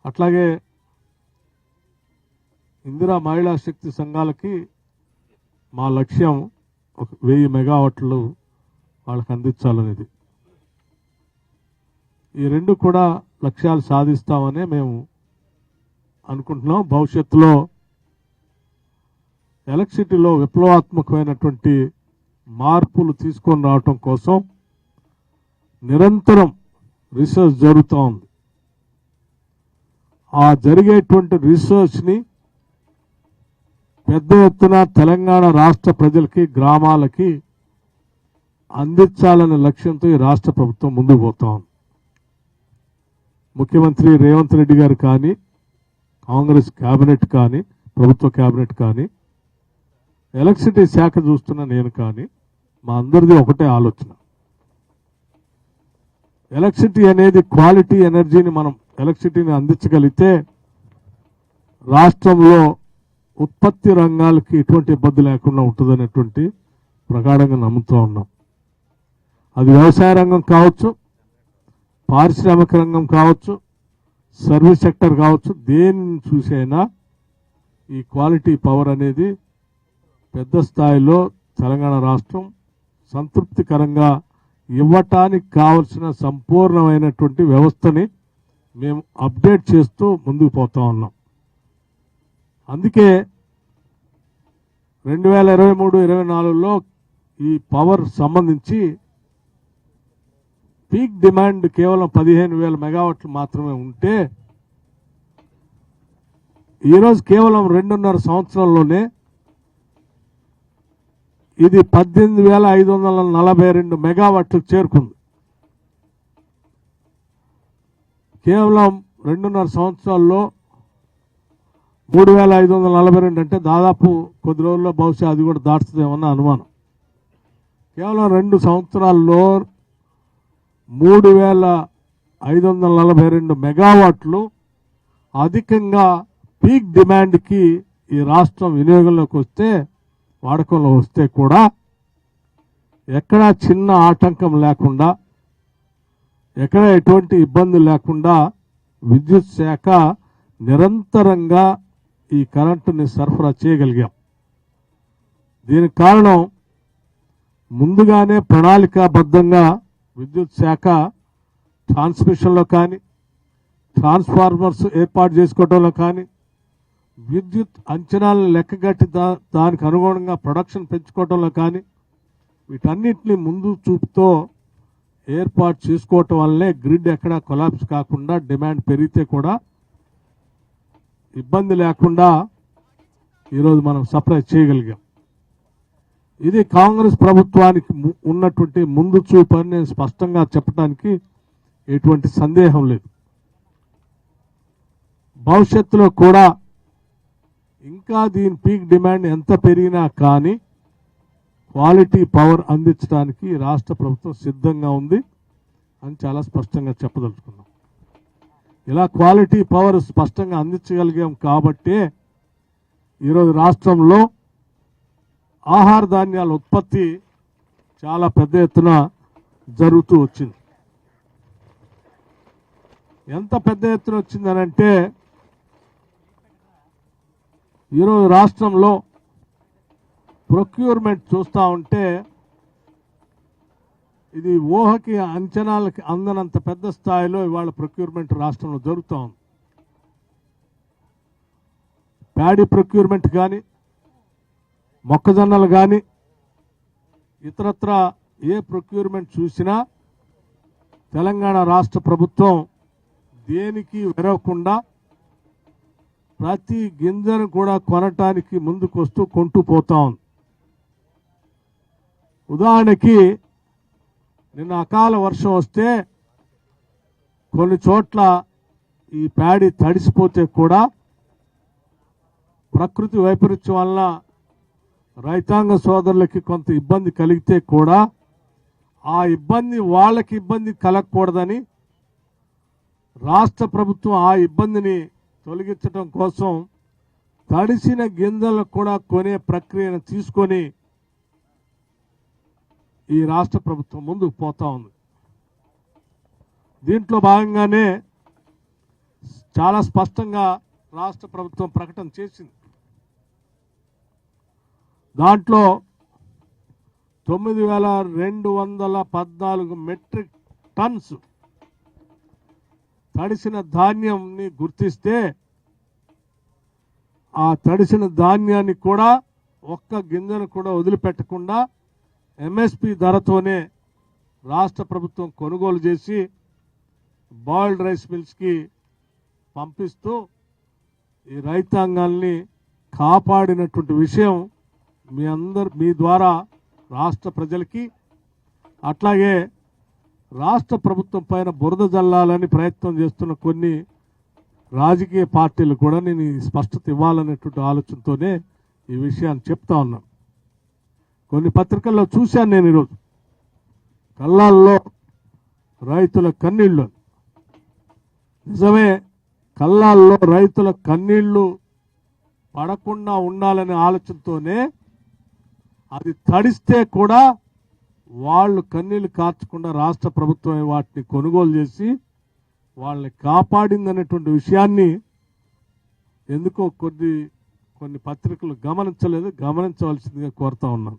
అట్లాగే ఇందిరా మహిళా శక్తి సంఘాలకి మా లక్ష్యం 1000 మెగావాట్లు వాళ్ళకి అందించాలనేది. ఈ రెండు కూడా లక్ష్యాలు సాధిస్తామని మేము అనుకుంటున్నాం. భవిష్యత్తులో ఎలక్ట్రిసిటీలో విప్లవాత్మకమైనటువంటి మార్పులు తీసుకొని రావటం కోసం నిరంతరం రీసెర్చ్ జరుగుతూ ఉంది. ఆ జరిగేటువంటి రీసెర్చ్ని పెద్ద ఎత్తున తెలంగాణ రాష్ట్ర ప్రజలకి, గ్రామాలకి అందించాలనే లక్ష్యంతో ఈ రాష్ట్ర ప్రభుత్వం ముందుకు పోతా ఉంది. ముఖ్యమంత్రి రేవంత్ రెడ్డి గారు కానీ, కాంగ్రెస్ కేబినెట్ కానీ, ప్రభుత్వ కేబినెట్ కానీ, ఎలక్ట్రిసిటీ శాఖ చూస్తున్న నేను కానీ, మా అందరిది ఒకటే ఆలోచన. ఎలక్ట్రిసిటీ అనేది క్వాలిటీ ఎనర్జీని మనం ఎలక్ట్రిసిటీని అందించగలిగితే రాష్ట్రంలో ఉత్పత్తి రంగాలకి ఎటువంటి ఇబ్బంది లేకుండా ఉంటుందనేటువంటి ప్రగాఢంగా నమ్ముతూ ఉన్నాం. అది వ్యవసాయ రంగం కావచ్చు, పారిశ్రామిక రంగం కావచ్చు, సర్వీస్ సెక్టర్ కావచ్చు, దేన్ని చూసైనా ఈ క్వాలిటీ పవర్ అనేది పెద్ద స్థాయిలో తెలంగాణ రాష్ట్రం సంతృప్తికరంగా ఇవ్వటానికి కావలసిన సంపూర్ణమైనటువంటి వ్యవస్థని మేము అప్డేట్ చేస్తూ ముందుకు పోతా ఉన్నాం. అందుకే 2023-24లో ఈ పవర్ సంబంధించి పీక్ డిమాండ్ కేవలం 15,000 మెగావాట్లు మాత్రమే ఉంటే ఈరోజు కేవలం 2.5 సంవత్సరాల్లోనే ఇది 18,542 మెగావాట్లకు చేరుకుంది. కేవలం 2.5 సంవత్సరాల్లో 3,542 అంటే దాదాపు కొద్ది రోజుల్లో బహుశా అది కూడా దాటుతుందేమన్న అనుమానం. కేవలం 2 సంవత్సరాల్లో 3,542 మెగావాట్లు అధికంగా పీక్ డిమాండ్కి ఈ రాష్ట్రం వినియోగంలోకి వస్తే, వాడకంలో వస్తే కూడా ఎక్కడా చిన్న ఆటంకం లేకుండా, ఎక్కడ ఎటువంటి ఇబ్బంది లేకుండా విద్యుత్ శాఖ నిరంతరంగా ఈ కరెంటుని సరఫరా చేయగలిగాం. దీనికి కారణం ముందుగానే ప్రణాళికాబద్ధంగా విద్యుత్ శాఖ ట్రాన్స్మిషన్లో కానీ, ట్రాన్స్ఫార్మర్స్ ఏర్పాటు చేసుకోవడంలో కానీ, విద్యుత్ అంచనాలను లెక్కగట్టి దానికి అనుగుణంగా ప్రొడక్షన్ పెంచుకోవడంలో కానీ, వీటన్నిటిని ముందు చూపుతో ఏర్పాటు చేసుకోవటం వల్లనే గ్రిడ్ ఎక్కడా కొలాప్స్ కాకుండా, డిమాండ్ పెరిగితే కూడా ఇబ్బంది లేకుండా ఈరోజు మనం సప్లై చేయగలిగాం. ఇది కాంగ్రెస్ ప్రభుత్వానికి ఉన్నటువంటి ముందు చూపు అని నేను స్పష్టంగా చెప్పడానికి ఎటువంటి సందేహం లేదు. భవిష్యత్తులో కూడా ఇంకా దీని పీక్ డిమాండ్ ఎంత పెరిగినా కానీ క్వాలిటీ పవర్ అందించడానికి రాష్ట్ర ప్రభుత్వం సిద్ధంగా ఉంది అని చాలా స్పష్టంగా చెప్పదలుచుకున్నాం. ఇలా క్వాలిటీ పవర్ స్పష్టంగా అందించగలిగాం కాబట్టే ఈరోజు రాష్ట్రంలో ఆహార ధాన్యాల ఉత్పత్తి చాలా పెద్ద ఎత్తున జరుగుతూ వచ్చింది. ఎంత పెద్ద ఎత్తున వచ్చిందనంటే ఈరోజు రాష్ట్రంలో ప్రొక్యూర్మెంట్ చూస్తూ ఉంటే ఇది ఊహకి అంచనాలకి అందనంత పెద్ద స్థాయిలో ఇవాళ ప్రొక్యూర్మెంట్ రాష్ట్రంలో జరుగుతూ ఉంది. ప్యాడీ ప్రొక్యూర్మెంట్ కానీ, మొక్కజొన్నలు కానీ, ఇతరత్ర ఏ ప్రొక్యూర్మెంట్ చూసినా తెలంగాణ రాష్ట్ర ప్రభుత్వం దేనికి వెరవకుండా ప్రతి గింజను కూడా కొనటానికి ముందుకొస్తూ కొంటూ పోతా ఉంది. ఉదాహరణకి నిన్న అకాల వర్షం వస్తే కొన్ని చోట్ల ఈ ప్యాడీ తడిసిపోతే కూడా ప్రకృతి వైపరీత్యం వల్ల రైతాంగ సోదరులకి కొంత ఇబ్బంది కలిగితే కూడా ఆ ఇబ్బంది వాళ్ళకి ఇబ్బంది కలగకూడదని రాష్ట్ర ప్రభుత్వం ఆ ఇబ్బందిని తొలగించడం కోసం తడిసిన గింజలను కూడా కొనే ప్రక్రియను తీసుకొని ఈ రాష్ట్ర ప్రభుత్వం ముందుకు పోతా ఉంది. దీంట్లో భాగంగానే చాలా స్పష్టంగా రాష్ట్ర ప్రభుత్వం ప్రకటన చేసింది. దాంట్లో 9,214 మెట్రిక్ టన్స్ తడిసిన ధాన్యంని గుర్తిస్తే ఆ తడిసిన ధాన్యాన్ని కూడా ఒక్క గింజను కూడా వదిలిపెట్టకుండా ఎంఎస్పి ధరతోనే రాష్ట్ర ప్రభుత్వం కొనుగోలు చేసి బాయిల్డ్ రైస్ మిల్స్కి పంపిస్తూ ఈ రైతాంగాల్ని కాపాడినటువంటి విషయం మీ ద్వారా రాష్ట్ర ప్రజలకి, అట్లాగే రాష్ట్ర ప్రభుత్వం పైన బురద జల్లాలని ప్రయత్నం చేస్తున్న కొన్ని రాజకీయ పార్టీలు కూడా నేను ఈ స్పష్టత ఇవ్వాలనేటువంటి ఆలోచనతోనే ఈ విషయాన్ని చెప్తా ఉన్నాను. కొన్ని పత్రికల్లో చూశాను నేను ఈరోజు, కల్లాల్లో రైతుల కన్నీళ్లు. నిజమే, కల్లాల్లో రైతుల కన్నీళ్లు పడకుండా ఉండాలనే ఆలోచనతోనే అది తడిస్తే కూడా వాళ్ళు కన్నీళ్లు కార్చకుండా రాష్ట్ర ప్రభుత్వమే వాటిని కొనుగోలు చేసి వాళ్ళని కాపాడిందనేటువంటి విషయాన్ని ఎందుకో కొన్ని పత్రికలు గమనించలేదు. గమనించవలసిందిగా కోరుతా ఉన్నాను.